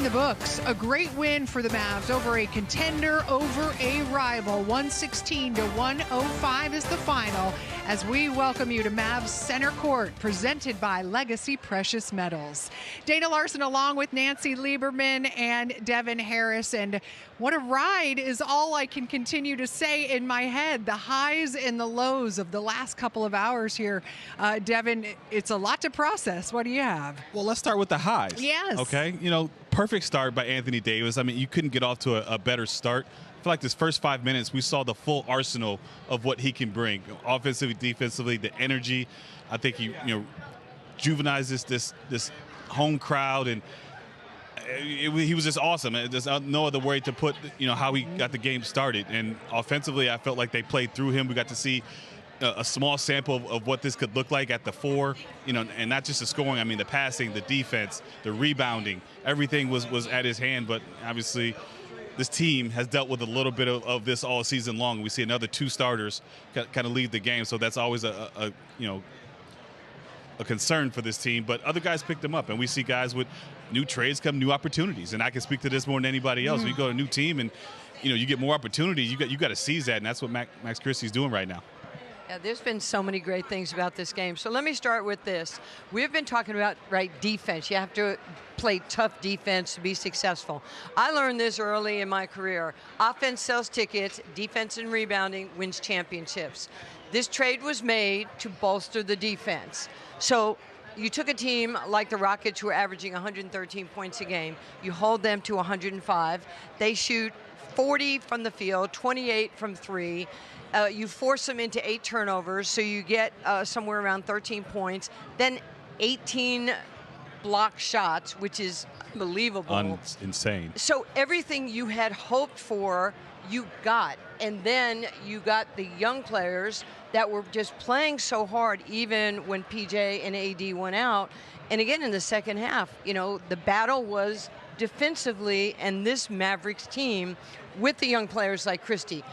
the books. A great win for the Mavs over a contender, over a rival. 116-105 is the final as we welcome you to Mavs Center Court, presented by Legacy Precious Metals. Dana Larson along with Nancy Lieberman and Devin Harris. And what a ride is all I can continue to say in my head. The highs and the lows of the last couple of hours here. Devin, it's a lot to process. What do you have? Well, let's start with the highs. Yes. Okay. Perfect start by Anthony Davis. I mean, you couldn't get off to a better start. I feel like this first 5 minutes, we saw the full arsenal of what he can bring, offensively, defensively, the energy. I think he, juvenilizes this home crowd, and he was just awesome. There's no other way to put, how he got the game started. And offensively, I felt like they played through him. We got to see a small sample of what this could look like at the four, and not just the scoring. I mean, the passing, the defense, the rebounding, everything was at his hand. But obviously, this team has dealt with a little bit of this all season long. We see another two starters kind of leave the game, so that's always a concern for this team. But other guys picked them up, and we see guys with new trades come new opportunities. And I can speak to this more than anybody else. When you go to a new team and you get more opportunities, you got to seize that, and that's what Max Christie's doing right now. Yeah, there's been so many great things about this game. So let me start with this. We've been talking about, defense. You have to play tough defense to be successful. I learned this early in my career. Offense sells tickets, defense and rebounding wins championships. This trade was made to bolster the defense. So you took a team like the Rockets, who are averaging 113 points a game. You hold them to 105. They shoot 40 from the field, 28 from three. You force them into 8 turnovers, so you get somewhere around 13 points. Then 18 block shots, which is unbelievable. Insane. So everything you had hoped for, you got. And then you got the young players that were just playing so hard, even when PJ and AD went out. And again, in the second half, the battle was defensively, and this Mavericks team, with the young players like Christie,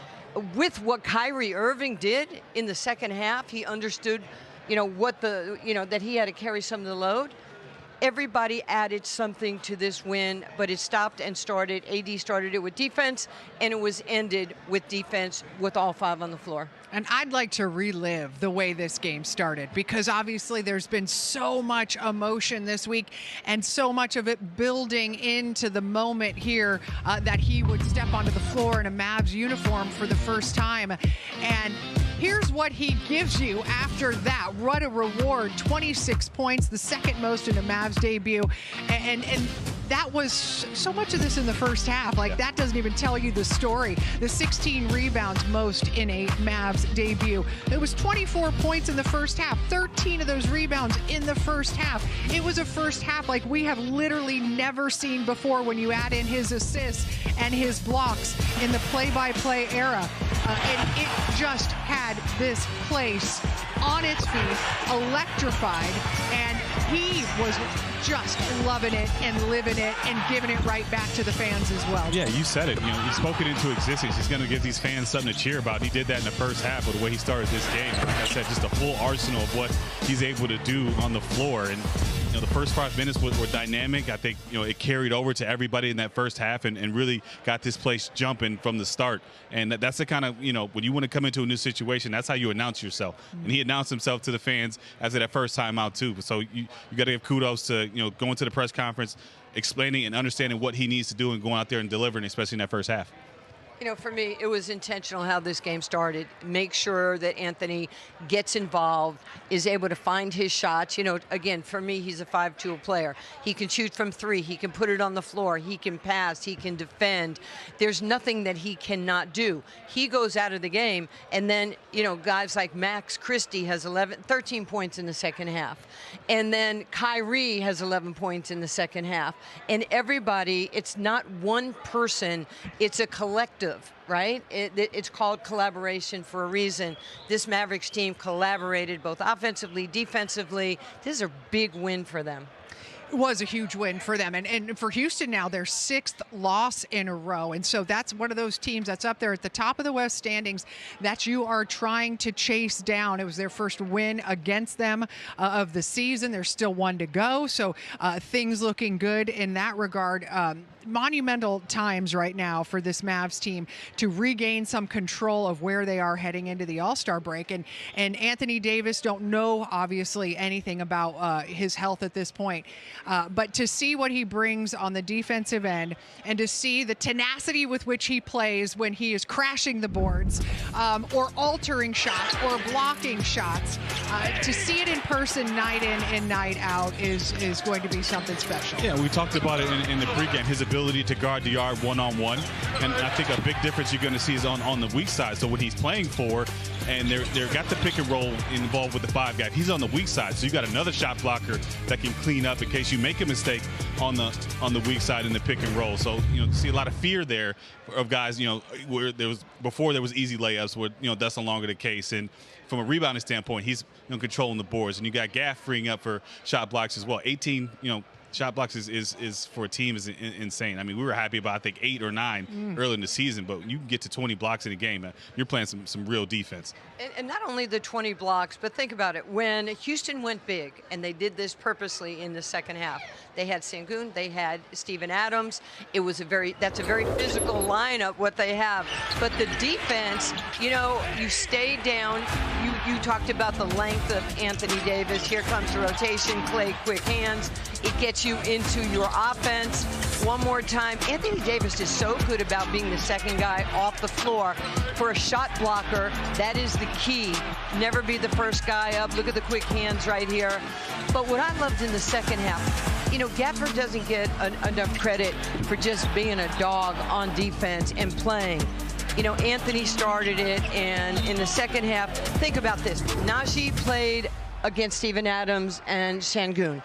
with what Kyrie Irving did in the second half, he understood, that he had to carry some of the load. Everybody added something to this win, but it stopped and started. AD started it with defense, and it was ended with defense with all 5 on the floor. And I'd like to relive the way this game started, because obviously there's been so much emotion this week and so much of it building into the moment here that he would step onto the floor in a Mavs uniform for the first time. And here's what he gives you after that. What a reward. 26 points, the second most in a Mavs debut. And that was so much of this in the first half. That doesn't even tell you the story. The 16 rebounds, most in a Mavs debut. It was 24 points in the first half, 13 of those rebounds in the first half. It was a first half like we have literally never seen before when you add in his assists and his blocks in the play-by-play era. And it just had this place on its feet, electrified, and he was just loving it and living it and giving it right back to the fans as well. Yeah, you said it. He's spoken into existence. He's going to give these fans something to cheer about. He did that in the first half with the way he started this game. Like I said, just a full arsenal of what he's able to do on the floor. And the first 5 minutes were dynamic. I think it carried over to everybody in that first half and really got this place jumping from the start. And that's the kind of, when you want to come into a new situation, that's how you announce yourself. And he announced himself to the fans as of that first time out too. So you got to give kudos to going to the press conference, explaining and understanding what he needs to do and going out there and delivering, especially in that first half. For me, it was intentional how this game started. Make sure that Anthony gets involved, is able to find his shots. Again, for me, he's a 5-tool player. He can shoot from 3. He can put it on the floor. He can pass. He can defend. There's nothing that he cannot do. He goes out of the game, and then, guys like Max Christie has 13 points in the second half. And then Kyrie has 11 points in the second half. And everybody, it's not one person, it's a collective. Right? It's called collaboration for a reason. This Mavericks team collaborated both offensively, defensively. This is a big win for them. was a huge win for them. And for Houston now, their 6th loss in a row. And so that's one of those teams that's up there at the top of the West standings that you are trying to chase down. It was their first win against them of the season. There's still one to go. So things looking good in that regard. Monumental times right now for this Mavs team to regain some control of where they are heading into the All-Star break. And Anthony Davis, don't know obviously anything about his health at this point, but to see what he brings on the defensive end and to see the tenacity with which he plays when he is crashing the boards or altering shots or blocking shots, to see it in person night in and night out is going to be something special. Yeah, we talked about it in the pregame, his ability to guard the yard one-on-one, and I think a big difference you're going to see is on the weak side. So when he's playing for, and they're got the pick and roll involved with the 5 guy, he's on the weak side, so you got another shot blocker that can clean up in case you make a mistake on the weak side in the pick and roll. So see a lot of fear there of guys, where there was easy layups, where that's no longer the case. And from a rebounding standpoint, he's controlling the boards, and you got Gaff freeing up for shot blocks as well. 18 shot blocks is for a team is insane. I mean, we were happy about, I think, 8 or 9 early in the season, but you can get to 20 blocks in a game. You're playing some real defense. And not only the 20 blocks, but think about it. When Houston went big, and they did this purposely in the second half, they had Sengun, they had Steven Adams. That's a very physical lineup, what they have. But the defense, you stay down. You talked about the length of Anthony Davis. Here comes the rotation, Clay, quick hands. It gets you into your offense. One more time, Anthony Davis is so good about being the second guy off the floor. For a shot blocker, that is the key. Never be the first guy up. Look at the quick hands right here. But what I loved in the second half, Gafford doesn't get enough credit for just being a dog on defense and playing. Anthony started it, and in the second half, think about this. Najee played against Steven Adams and Sengun.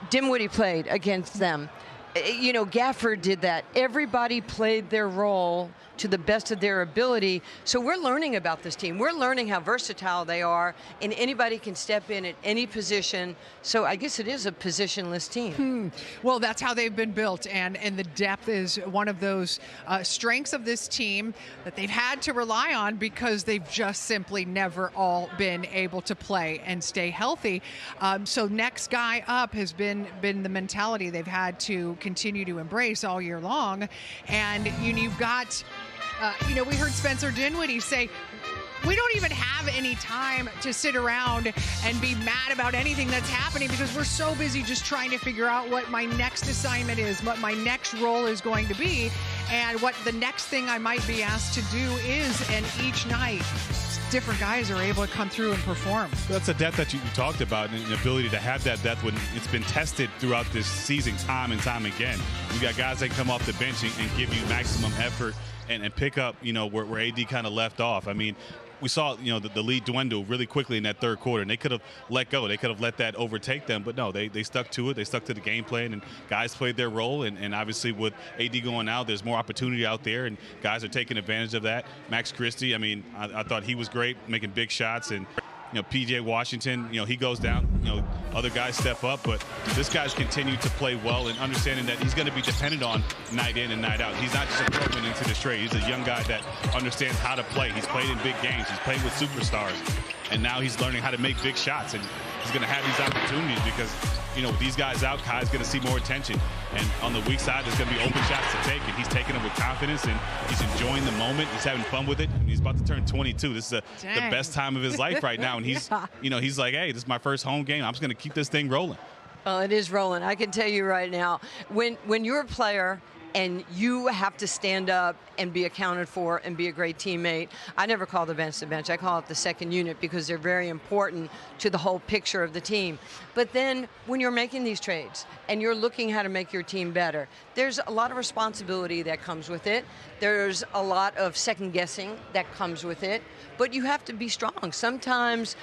Dinwiddie played against them. Gafford did that. Everybody played their role to the best of their ability. So we're learning about this team. We're learning how versatile they are, and anybody can step in at any position. So I guess it is a positionless team. Well, that's how they've been built, and the depth is one of those strengths of this team that they've had to rely on because they've just simply never all been able to play and stay healthy. So next guy up has been the mentality they've had to continue to embrace all year long. And you've got we heard Spencer Dinwiddie say, we don't even have any time to sit around and be mad about anything that's happening because we're so busy just trying to figure out what my next assignment is, what my next role is going to be, and what the next thing I might be asked to do is. And each night, different guys are able to come through and perform. That's a depth that you talked about, and an ability to have that depth when it's been tested throughout this season time and time again. You got guys that come off the bench and give you maximum effort and pick up, where AD kind of left off. I mean, we saw, the lead dwindle really quickly in that third quarter, and they could have let go. They could have let that overtake them, but no, they stuck to it. They stuck to the game plan, and guys played their role. And obviously with AD going out, there's more opportunity out there, and guys are taking advantage of that. Max Christie, I thought he was great, making big shots, and PJ Washington, he goes down, other guys step up, but this guy's continued to play well and understanding that he's going to be dependent on night in and night out. He's not just a thrown into this trade. He's a young guy that understands how to play. He's played in big games. He's played with superstars, and now he's learning how to make big shots, and he's going to have these opportunities because, with these guys out, Kai's going to see more attention, and on the weak side, there's going to be open shots to take, and he's taking them with confidence, and he's enjoying the moment. He's having fun with it, and he's about to turn 22. This is the best time of his life right now, and he's, he's like, hey, this is my first home game. I'm just going to keep this thing rolling. Well, it is rolling. I can tell you right now, when you're a player and you have to stand up and be accounted for and be a great teammate. I never call the bench. I call it the second unit because they're very important to the whole picture of the team. But then when you're making these trades and you're looking how to make your team better, there's a lot of responsibility that comes with it. There's a lot of second guessing that comes with it, but you have to be strong. Sometimes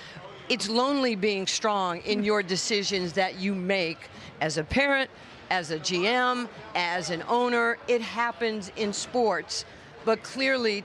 it's lonely being strong in your decisions that you make as a parent, as a GM, as an owner. It happens in sports. But clearly,